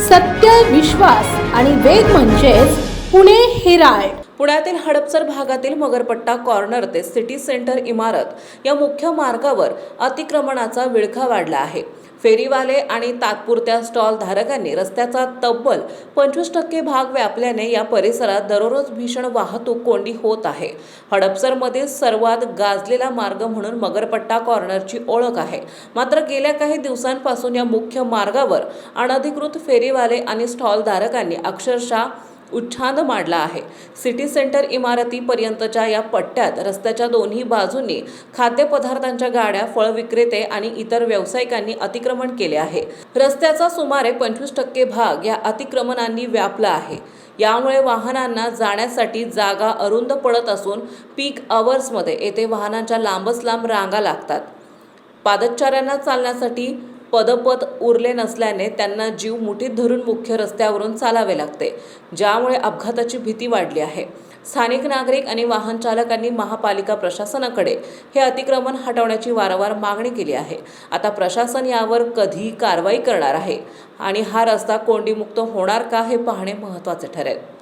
सत्य, विश्वास आणि वेग म्हणजेच पुणे हिराळ. पुण्यातील हडपसर भागातील मगरपट्टा कॉर्नर ते सिटी सेंटर इमारत या मुख्य मार्गावर अतिक्रमणाचा विळखा वाढला आहे. फेरीवाले आणि तात्पुरत्या स्टॉल धारकांनी रस्त्याचा तब्बल 25% भाग व्यापल्याने या परिसरात दररोज भीषण वाहतूक कोंडी होत आहे. हडपसरमधील सर्वात गाजलेला मार्ग म्हणून मगरपट्टा कॉर्नरची ओळख आहे. मात्र गेल्या काही दिवसांपासून या मुख्य मार्गावर अनधिकृत फेरीवाले आणि स्टॉल धारकांनी अक्षरशः उच्छाद मांडला आहे. सिटी सेंटर इमारतीपर्यंतच्या या पट्ट्यात रस्त्याच्या दोन्ही बाजूंनी खाद्यपदार्थांच्या गाड्या, फळ विक्रेते आणि इतर व्यावसायिकांनी अतिक्रमण केले आहे. रस्त्याचा सुमारे 25% भाग या अतिक्रमणांनी व्यापला आहे. यामुळे वाहनांना जाण्यासाठी जागा अरुंद पडत असून पीक अवर्समध्ये येथे वाहनांच्या लांबच लांब रांगा लागतात. पादचाऱ्यांना चालण्यासाठी पदपथ उरले नसल्याने त्यांना जीव मुठीत धरून मुख्य रस्त्यावरून चालावे लागते, ज्यामुळे अपघाताची भीती वाढली आहे. स्थानिक नागरिक आणि वाहन चालकांनी महापालिका प्रशासनाकडे हे अतिक्रमण हटवण्याची वारंवार मागणी केली आहे. आता प्रशासन यावर कधी कारवाई करणार आहे आणि हा रस्ता कोंडीमुक्त होणार का हे पाहणे महत्त्वाचे ठरेल.